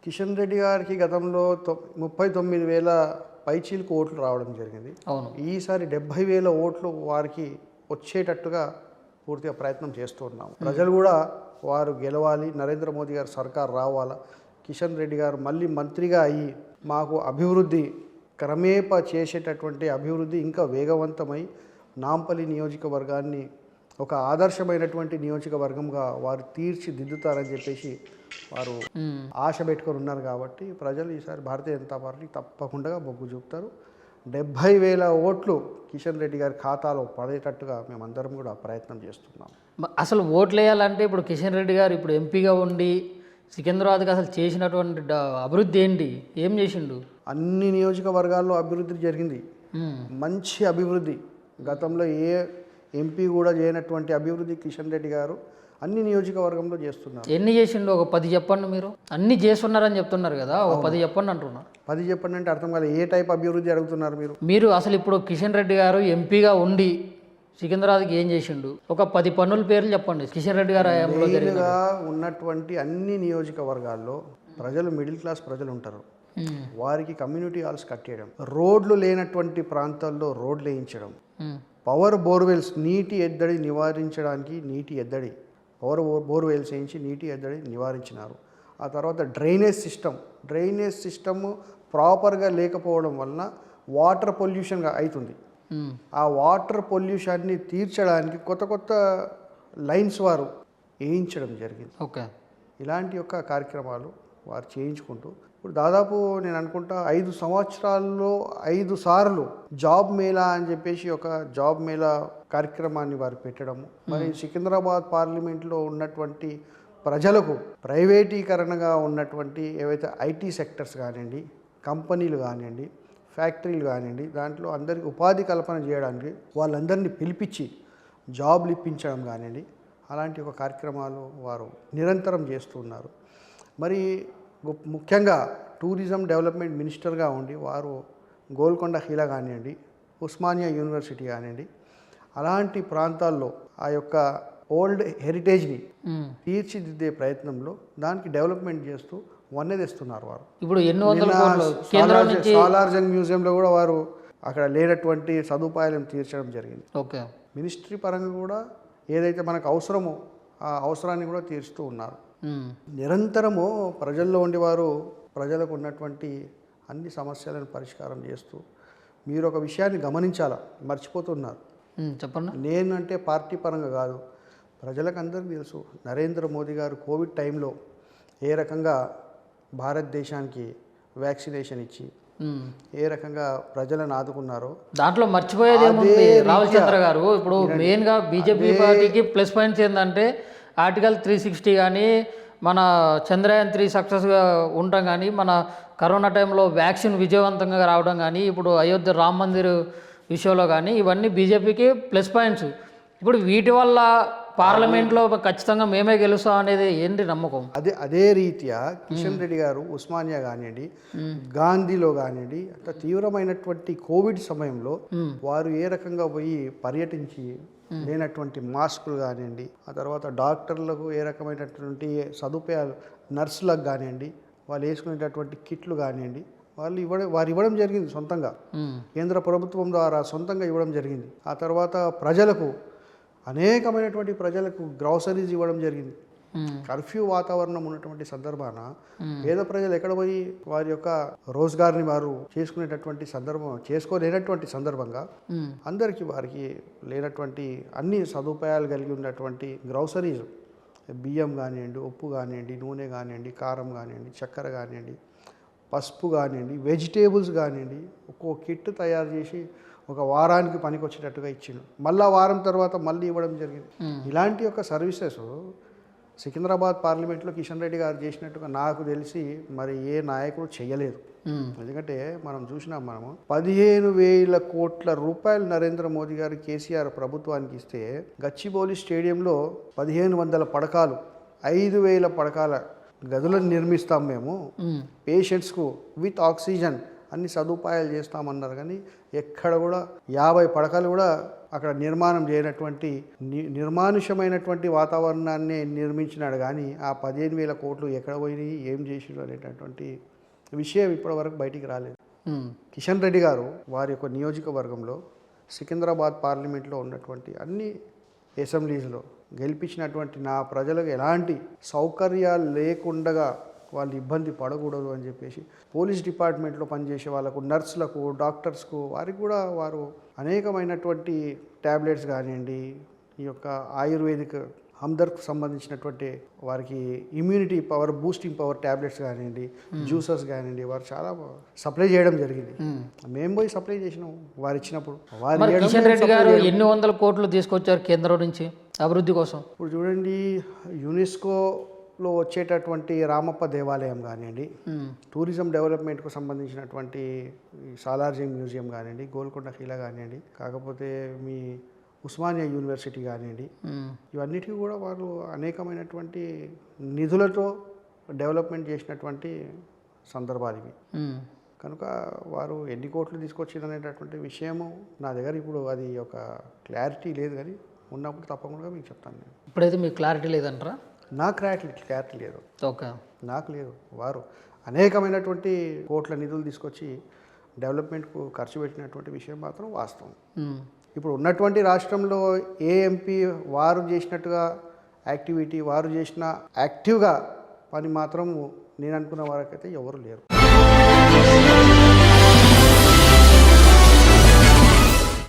కిషన్ రెడ్డి గారికి గతంలో 39,000 పైచీలకు ఓట్లు రావడం జరిగింది. అవును. ఈసారి 70,000 ఓట్లు వారికి వచ్చేటట్టుగా పూర్తిగా ప్రయత్నం చేస్తూ ఉన్నాం. ప్రజలు కూడా వారు గెలవాలి, నరేంద్ర మోదీ గారు సర్కార్ రావాలా, కిషన్ రెడ్డి గారు మళ్ళీ మంత్రిగా అయ్యి మాకు అభివృద్ధి క్రమేపా చేసేటటువంటి అభివృద్ధి ఇంకా వేగవంతమై నాంపల్లి నియోజకవర్గాన్ని ఒక ఆదర్శమైనటువంటి నియోజకవర్గంగా వారు తీర్చిదిద్దుతారని చెప్పేసి వారు ఆశ పెట్టుకొని ఉన్నారు. కాబట్టి ప్రజలు ఈసారి భారతీయ జనతా పార్టీ తప్పకుండా మొగ్గు చూపుతారు. 70,000 ఓట్లు కిషన్ రెడ్డి గారి ఖాతాలో పడేటట్టుగా మేమందరం కూడా ప్రయత్నం చేస్తున్నాం. అసలు ఓట్లు వేయాలంటే ఇప్పుడు కిషన్ రెడ్డి గారు ఇప్పుడు ఎంపీగా ఉండి సికింద్రాబాద్కి అసలు చేసినటువంటి అభివృద్ధి ఏంటి, ఏం చేసిండు? అన్ని నియోజకవర్గాల్లో అభివృద్ధి జరిగింది, మంచి అభివృద్ధి. గతంలో ఏ ఎంపీ కూడా చేయనటువంటి అభివృద్ధి కిషన్ రెడ్డి గారు అన్ని నియోజకవర్గంలో చేస్తున్నారు. ఎన్ని చేసిండు? ఒక 10 చెప్పండి. మీరు అన్ని చేస్తున్నారని చెప్తున్నారు కదా, ఒక 10 చెప్పండి అంటున్నారు. 10 చెప్పండి అంటే అర్థం కాలేదు. ఏ టైప్ అభివృద్ధి అడుగుతున్నారు మీరు? అసలు ఇప్పుడు కిషన్ రెడ్డి గారు ఎంపీగా ఉండి సికింద్రాబాద్కి ఏం చేసిండు? ఒక 10 పన్నుల పేర్లు చెప్పండి కిషన్ రెడ్డి గారు ఉన్నటువంటి అన్ని నియోజకవర్గాల్లో ప్రజలు మిడిల్ క్లాస్ ప్రజలు ఉంటారు. వారికి కమ్యూనిటీ హాల్స్ కట్టేయడం, రోడ్లు లేనటువంటి ప్రాంతాల్లో రోడ్లు వేయించడం, పవర్ బోర్వెల్స్ నీటి ఎద్దడి నివారించడానికి పవర్ బోర్వెల్స్ వేయించి నీటి ఎద్దడి నివారించినారు. ఆ తర్వాత డ్రైనేజ్ సిస్టమ్ ప్రాపర్గా లేకపోవడం వలన వాటర్ పొల్యూషన్గా అవుతుంది. ఆ వాటర్ పొల్యూషన్ని తీర్చడానికి కొత్త లైన్స్ వారు వేయించడం జరిగింది. ఓకే. ఇలాంటి యొక్క కార్యక్రమాలు వారు చేయించుకుంటూ ఇప్పుడు దాదాపు నేను అనుకుంటా 5 సంవత్సరాల్లో 5 సార్లు జాబ్ మేళా అని చెప్పేసి ఒక జాబ్ మేళా కార్యక్రమాన్ని వారు పెట్టడము. మరి సికింద్రాబాద్ పార్లమెంట్లో ఉన్నటువంటి ప్రజలకు ప్రైవేటీకరణగా ఉన్నటువంటి ఏవైతే ఐటీ సెక్టర్స్ కానివ్వండి, కంపెనీలు కానివ్వండి, ఫ్యాక్టరీలు కానివ్వండి, దాంట్లో అందరికీ ఉపాధి కల్పన చేయడానికి వాళ్ళందరినీ పిలిపించి జాబ్లు ఇప్పించడం కానివ్వండి, అలాంటి ఒక కార్యక్రమాలు వారు నిరంతరం చేస్తున్నారు. మరి ముఖ్యంగా టూరిజం డెవలప్మెంట్ మినిస్టర్గా ఉండి వారు గోల్కొండ హిలా కానివ్వండి, ఉస్మానియా యూనివర్సిటీ కానివ్వండి, అలాంటి ప్రాంతాల్లో ఆ యొక్క ఓల్డ్ హెరిటేజ్ని తీర్చిదిద్దే ప్రయత్నంలో దానికి డెవలప్మెంట్ చేస్తూ వన్నె తెస్తున్నారు వారు. ఇప్పుడు సాలార్జంగ్ మ్యూజియంలో కూడా వారు అక్కడ లేనటువంటి సదుపాయాలను తీర్చడం జరిగింది. ఓకే. మినిస్ట్రీ పరంగా కూడా ఏదైతే మనకు అవసరమో ఆ అవసరాన్ని కూడా తీరుస్తూ ఉన్నారు. నిరంతరము ప్రజల్లో ఉండేవారు ప్రజలకు ఉన్నటువంటి అన్ని సమస్యలను పరిష్కారం చేస్తూ మీరు ఒక విషయాన్ని గమనించాలా, మర్చిపోతున్నారు. చెప్పండి. నేను అంటే పార్టీ పరంగా కాదు, ప్రజలకు అందరికీ తెలుసు నరేంద్ర మోదీ గారు కోవిడ్ టైంలో ఏ రకంగా భారతదేశానికి వ్యాక్సినేషన్ ఇచ్చి ఏ రకంగా ప్రజలను ఆదుకున్నారో. దాంట్లో మర్చిపోయేది ఏముంది రాహుల్ చంద్ర గారు? ఇప్పుడు మెయిన్గా బీజేపీ పార్టీకి ప్లస్ పాయింట్స్ ఏంటంటే ఆర్టికల్ 360 కానీ, మన చంద్రయాన్ 3 సక్సెస్గా ఉండటం కానీ, మన కరోనా టైంలో వ్యాక్సిన్ విజయవంతంగా రావడం కానీ, ఇప్పుడు అయోధ్య రామ మందిర్ విషయంలో కానీ, ఇవన్నీ బీజేపీకి ప్లస్ పాయింట్స్. ఇప్పుడు వీటి వల్ల పార్లమెంట్లో ఖచ్చితంగా మేమే గెలుస్తాం అనేది ఏంటి నమ్మకం? అదే రీత్యా కిషన్ రెడ్డి గారు ఉస్మానియా కానివ్వండి, గాంధీలో కానివ్వండి, అంత తీవ్రమైనటువంటి కోవిడ్ సమయంలో వారు ఏ రకంగా పోయి పర్యటించి లేనటువంటి మాస్కులు కానివ్వండి, ఆ తర్వాత డాక్టర్లకు ఏ రకమైనటువంటి సదుపాయాలు, నర్సులకు కానివ్వండి, వాళ్ళు వేసుకునేటటువంటి కిట్లు కానివ్వండి, వారు ఇవ్వడం జరిగింది సొంతంగా. కేంద్ర ప్రభుత్వం ద్వారా సొంతంగా ఇవ్వడం జరిగింది. ఆ తర్వాత ప్రజలకు అనేకమైనటువంటి ప్రజలకు గ్రాసరీస్ ఇవ్వడం జరిగింది. కర్ఫ్యూ వాతావరణం ఉన్నటువంటి సందర్భాన పేద ప్రజలు ఎక్కడ పోయి వారి యొక్క రోజ్గార్ని వారు చేసుకోలేనటువంటి సందర్భంగా అందరికీ వారికి లేనటువంటి అన్ని సదుపాయాలు కలిగి ఉన్నటువంటి గ్రాసరీస్, బియ్యం కానివ్వండి, ఉప్పు కానివ్వండి, నూనె కానివ్వండి, కారం కానివ్వండి, చక్కెర కానివ్వండి, పసుపు కానివ్వండి, వెజిటేబుల్స్ కానివ్వండి, ఒక్కో కిట్ తయారు చేసి ఒక వారానికి పనికి వచ్చేటట్టుగా ఇచ్చిండు. మళ్ళీ వారం తర్వాత మళ్ళీ ఇవ్వడం జరిగింది. ఇలాంటి యొక్క సర్వీసెస్ సికింద్రాబాద్ పార్లమెంట్లో కిషన్ రెడ్డి గారు చేసినట్టుగా నాకు తెలిసి మరి ఏ నాయకుడు చేయలేదు. ఎందుకంటే మనం చూసినాం, 15,000 కోట్ల రూపాయలు నరేంద్ర మోదీ గారు కేసీఆర్ ప్రభుత్వానికి ఇస్తే గచ్చిబౌలి స్టేడియంలో 1,500 పడకాలు, 5,000 పడకాల గదులను నిర్మిస్తాం మేము, పేషెంట్స్కు విత్ ఆక్సిజన్ అన్ని సదుపాయాలు చేస్తామన్నారు. కానీ ఎక్కడ కూడా 50 పడకలు కూడా అక్కడ నిర్మాణం చేయనటువంటి నిర్మానుషమైనటువంటి వాతావరణాన్ని నిర్మించినాడు. కానీ ఆ 15,000 కోట్లు ఎక్కడ పోయినాయి, ఏం చేసిరు అనేటటువంటి విషయం ఇప్పటివరకు బయటికి రాలేదు. కిషన్ రెడ్డి గారు వారి యొక్క నియోజకవర్గంలో సికింద్రాబాద్ పార్లమెంట్లో ఉన్నటువంటి అన్ని అసెంబ్లీస్లో గెలిపించినటువంటి నా ప్రజలకు ఎలాంటి సౌకర్యాలు లేకుండగా వాళ్ళు ఇబ్బంది పడకూడదు అని చెప్పేసి పోలీస్ డిపార్ట్మెంట్లో పనిచేసే వాళ్ళకు, నర్సులకు, డాక్టర్స్కు వారికి కూడా వారు అనేకమైనటువంటి ట్యాబ్లెట్స్ కానివ్వండి, ఈ యొక్క ఆయుర్వేదిక్ హమ్దర్ద్కు సంబంధించినటువంటి వారికి immunity power boosting power tablets కానివ్వండి, జ్యూసెస్ కానివ్వండి, వారు చాలా సప్లై చేయడం జరిగింది. మేము పోయి సప్లై చేసినాం వారు ఇచ్చినప్పుడు. మరి కిషన్ రెడ్డి గారు ఎన్ని వందల కోట్లు తీసుకొచ్చారు కేంద్రం నుంచి అభివృద్ధి కోసం? ఇప్పుడు చూడండి, యునెస్కోలో వచ్చేటటువంటి రామప్ప దేవాలయం కానివ్వండి, టూరిజం డెవలప్మెంట్కు సంబంధించినటువంటి సాలార్జంగ్ మ్యూజియం కానివ్వండి, గోల్కొండ ఖీలా కానివ్వండి, కాకపోతే మీ ఉస్మానియా యూనివర్సిటీ కానివ్వండి, ఇవన్నిటికీ కూడా వారు అనేకమైనటువంటి నిధులతో డెవలప్మెంట్ చేసినటువంటి సందర్భాలు ఇవి. కనుక వారు ఎన్ని కోట్లు తీసుకొచ్చారు అనేటటువంటి విషయము నా దగ్గర ఇప్పుడు అది ఒక క్లారిటీ లేదు, కానీ ఉన్నప్పుడు తప్పకుండా మీకు చెప్తాను. నేను ఇప్పుడైతే మీకు క్లారిటీ లేదంటారా? నాకు క్లారిటీ లేదు. ఓకే, నాకు లేదు. వారు అనేకమైనటువంటి కోట్ల నిధులు తీసుకొచ్చి డెవలప్మెంట్కు ఖర్చు పెట్టినటువంటి విషయం మాత్రం వాస్తవం. ఇప్పుడు ఉన్నటువంటి రాష్ట్రంలో ఏ ఎంపీ వారు చేసినట్టుగా యాక్టివిటీ, వారు చేసిన యాక్టివ్గా పని మాత్రం నేను అనుకున్న వారికైతే ఎవరు లేరు.